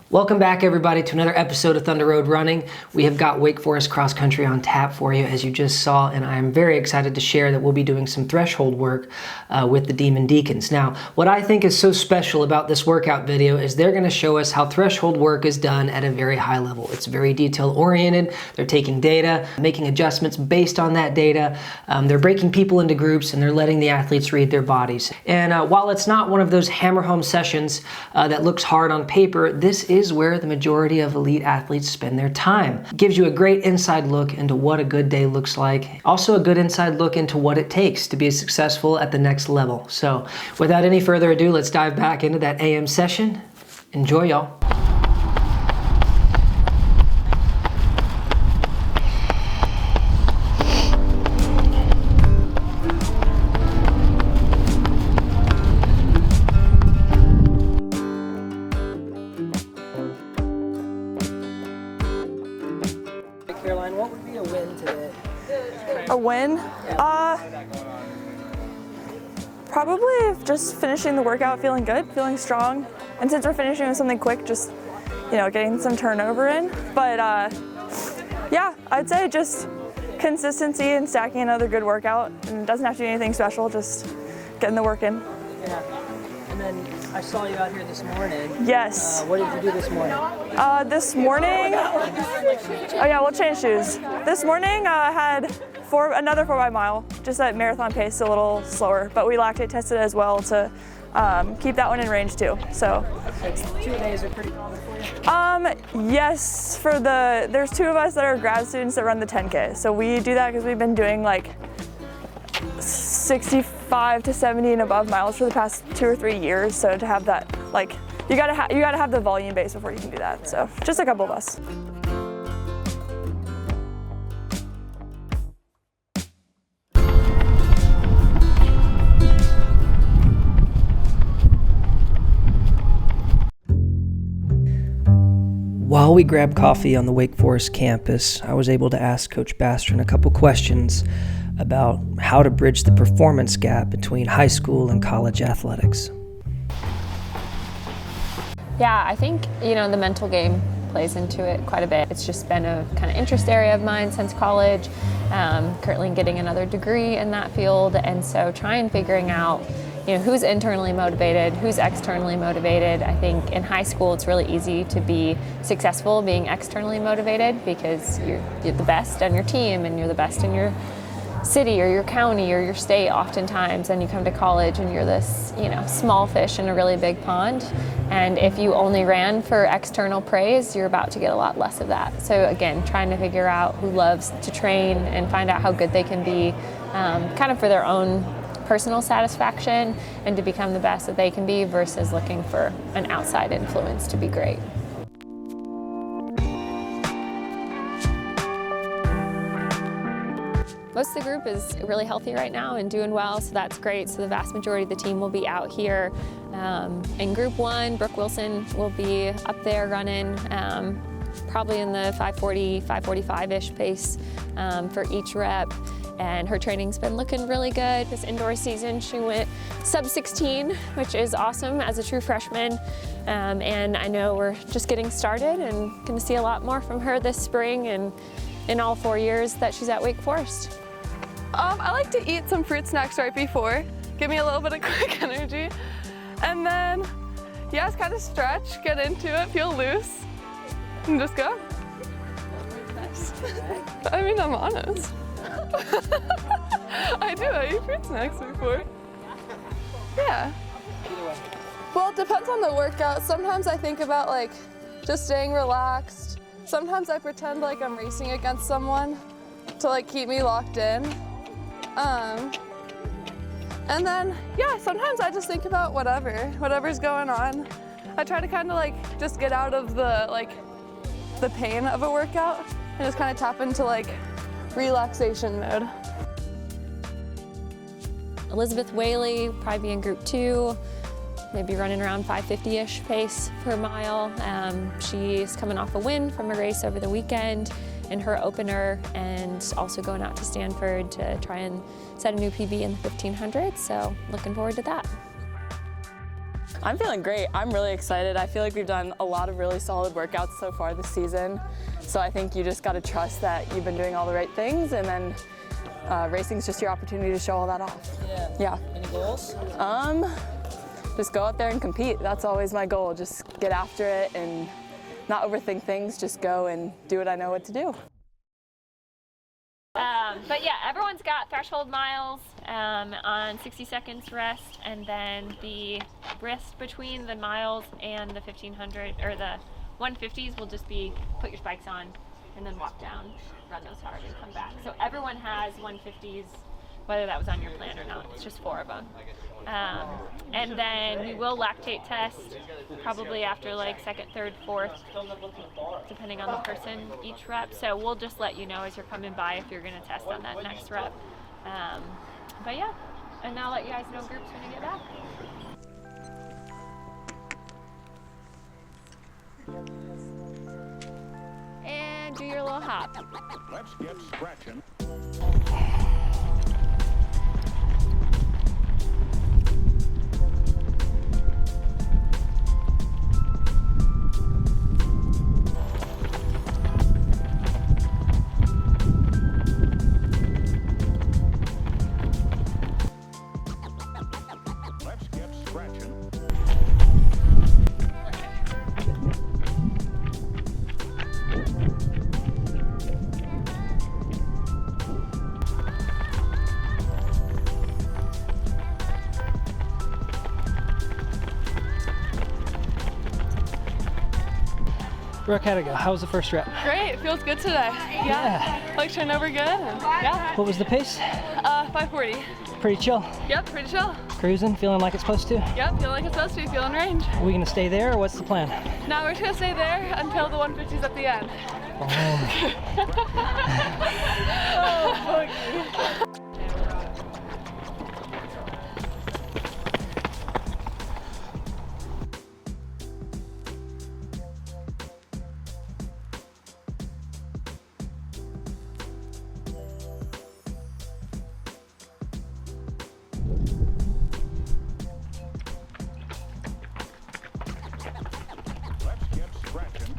Welcome back, everybody, to another episode of Thunder Road Running. We have got Wake Forest cross country on tap for you, as you just saw, and I am very excited to share that we'll be doing some threshold work with the Demon Deacons. Now, what I think is so special about this workout video is they're going to show us how threshold work is done at a very high level. It's very detail-oriented. They're taking data, making adjustments based on that data. They're breaking people into groups, and they're letting the athletes read their bodies. And while it's not one of those hammer-home sessions that looks hard on paper, this is where the majority of elite athletes spend their time. It gives you a great inside look into what a good day looks like. Also a good inside look into what it takes to be successful at the next level. So without any further ado, let's dive back into that AM session. Enjoy, y'all. What would be a win today? A win? Probably just finishing the workout feeling good, feeling strong. And since we're finishing with something quick, just, getting some turnover in. But yeah, I'd say just consistency and stacking another good workout. And it doesn't have to be anything special, just getting the work in. Yeah. And then I saw you out here this morning. Yes. What did you do this morning? This morning, oh yeah, we'll change shoes. This morning I had another 4 mile, just at marathon pace, a little slower, but we lactate tested as well to keep that one in range too. So 2 days are pretty common for you? Yes, there's 2 of us that are grad students that run the 10K. So we do that because we've been doing like 65 to 70 and above miles for the past 2 or 3 years. So to have that, you gotta have the volume base before you can do that. So just a couple of us. While we grabbed coffee on the Wake Forest campus, I was able to ask Coach Bastron a couple questions about how to bridge the performance gap between high school and college athletics. Yeah, I think, the mental game plays into it quite a bit. It's just been a kind of interest area of mine since college, currently getting another degree in that field, and so figuring out who's internally motivated, who's externally motivated. I think in high school it's really easy to be successful being externally motivated because you're the best on your team and you're the best in your city or your county or your state oftentimes, and you come to college and you're this small fish in a really big pond, and if you only ran for external praise, you're about to get a lot less of that. So again, trying to figure out who loves to train and find out how good they can be kind of for their own personal satisfaction and to become the best that they can be versus looking for an outside influence to be great. Most of the group is really healthy right now and doing well, so that's great. So the vast majority of the team will be out here. In Group 1, Brooke Wilson will be up there running, probably in the 5:40, 5:45-ish pace for each rep. And her training's been looking really good. This indoor season, she went sub-16, which is awesome as a true freshman. And I know we're just getting started and going to see a lot more from her this spring and in all 4 years that she's at Wake Forest. I like to eat some fruit snacks right before, give me a little bit of quick energy. And then, just kind of stretch, get into it, feel loose, and just go. Nice. I mean, I'm honest. I eat fruit snacks before. Yeah. Well, it depends on the workout. Sometimes I think about just staying relaxed. Sometimes I pretend like I'm racing against someone to keep me locked in. And then, sometimes I just think about whatever's going on. I try to kind of just get out of the pain of a workout and just kind of tap into relaxation mode. Elizabeth Whaley, probably be in Group 2, maybe running around 5:50-ish pace per mile. She's coming off a win from a race over the weekend in her opener, and also going out to Stanford to try and set a new PB in the 1500, so looking forward to that. I'm feeling great. I'm really excited. I feel like we've done a lot of really solid workouts so far this season. So I think you just got to trust that you've been doing all the right things, and then racing's just your opportunity to show all that off. Yeah. Any goals? Just go out there and compete. That's always my goal. Just get after it and not overthink things. Just go and do what I know what to do. But yeah, everyone's got threshold miles on 60 seconds rest, and then the rest between the miles and the 1500 or the 150s will just be put your spikes on and then walk down, run those hard, and come back. So everyone has 150s, whether that was on your plan or not. It's just 4 of them. And then we will lactate test probably after like 2nd, 3rd, 4th, depending on the person each rep. So we'll just let you know as you're coming by if you're going to test on that next rep. But yeah, and I'll let you guys know groups when you get back. And do your little hop. Let's get scratching. Let's get scratching. Brooke, how'd it go? How was the first rep? Great, it feels good today. Yeah. Like turned over good. And yeah. What was the pace? 540. Pretty chill. Yep, pretty chill. Cruising, feeling like it's supposed to? Yep, feeling like it's supposed to be, feeling range. Are we gonna stay there, or what's the plan? Now we're just gonna stay there until the 150s at the end. Let's get scratching.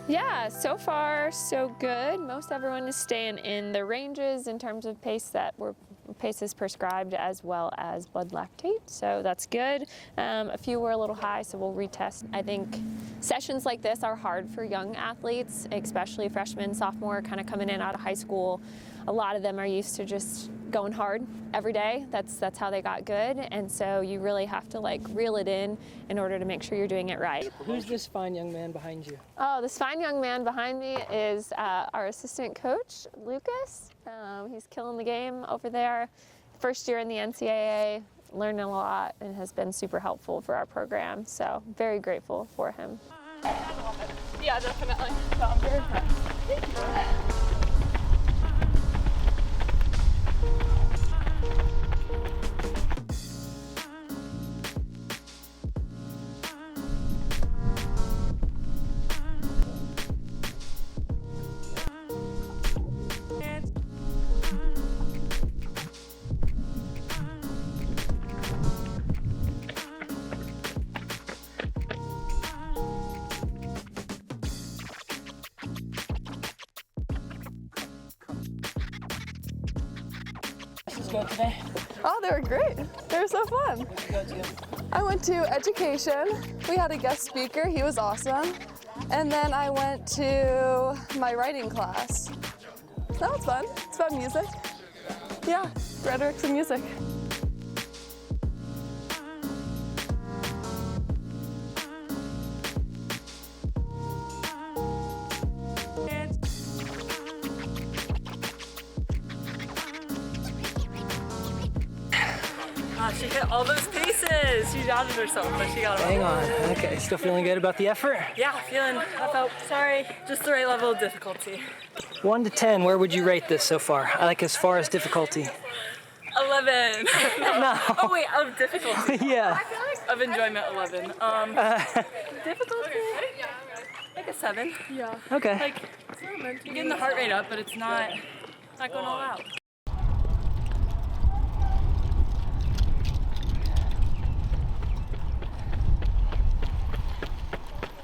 Yeah, so far so good. Most everyone is staying in the ranges in terms of pace is prescribed, as well as blood lactate, so that's good. A few were a little high, so we'll retest. I think sessions like this are hard for young athletes, especially freshmen, sophomore, kind of coming in out of high school. A lot of them are used to just going hard every day. That's how they got good, and so you really have to like reel it in order to make sure you're doing it right. Who's this fine young man behind you? Oh, this fine young man behind me is our assistant coach, Lucas. He's killing the game over there. First year in the NCAA, learning a lot, and has been super helpful for our program. So very grateful for him. Yeah, definitely. So I'm very impressed. Thank you. Go today? Oh, they were great. They were so fun. Where'd you go to? I went to education. We had a guest speaker. He was awesome. And then I went to my writing class. That was fun. It's about music. Yeah, rhetorics and music. She hit all those paces. She doubted herself, but she got them. Hang on. Okay, still feeling good about the effort? Yeah, I felt, sorry, just the right level of difficulty. 1 to 10, where would you rate this so far? Like as far as difficulty. 11. No. Oh wait, of difficulty. Yeah. Of enjoyment, 11. Difficulty? Like a 7. Yeah. Okay. Like, you're getting the heart rate up, but it's not going all out.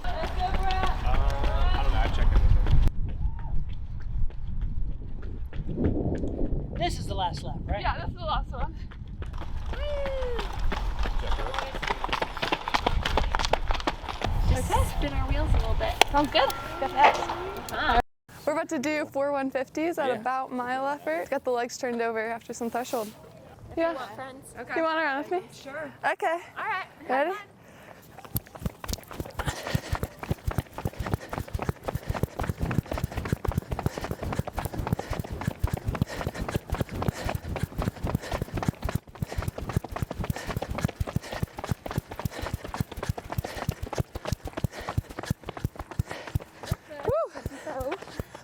I don't know. I checked it. This is the last lap, right? Yeah, this is the last one. Just spin our wheels a little bit. Sounds good. We're about to do 4 150s at about mile effort. Got the legs turned over after some threshold. Yeah. Friends. You want to run with me? Sure. Okay. All right. Ready?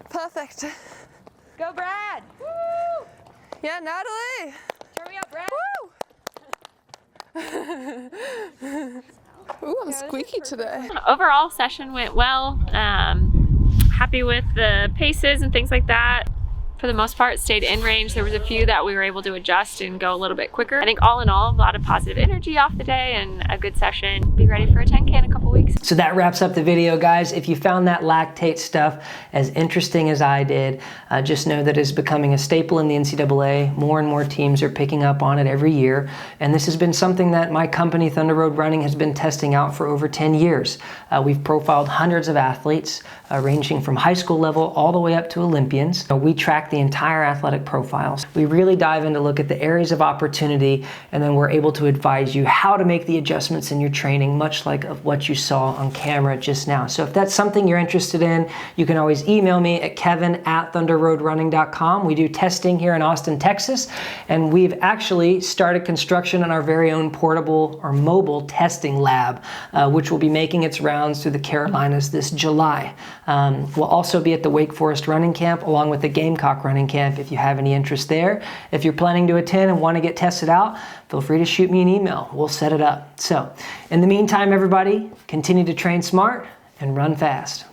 Perfect. Go, Brad. Woo! Yeah, Natalie. Turn me up, Brad. Woo! Ooh, I'm squeaky today. Overall, session went well. Happy with the paces and things like that. For the most part, stayed in range. There was a few that we were able to adjust and go a little bit quicker. I think all in all, a lot of positive energy off the day and a good session. Be ready for a 10K in a couple weeks. So that wraps up the video, guys. If you found that lactate stuff as interesting as I did, just know that it's becoming a staple in the NCAA. More and more teams are picking up on it every year. And this has been something that my company, Thunder Road Running, has been testing out for over 10 years. We've profiled hundreds of athletes, ranging from high school level all the way up to Olympians. We track the entire athletic profiles. We really dive in to look at the areas of opportunity, and then we're able to advise you how to make the adjustments in your training, much like of what you saw on camera just now. So if that's something you're interested in, you can always email me at kevin@thunderroadrunning.com. We do testing here in Austin, Texas, and we've actually started construction on our very own portable or mobile testing lab, which will be making its rounds through the Carolinas this July. We'll also be at the Wake Forest Running Camp along with the Gamecock Running Camp if you have any interest there. If you're planning to attend and want to get tested out, feel free to shoot me an email. We'll set it up. So in the meantime, everybody, continue to train smart and run fast.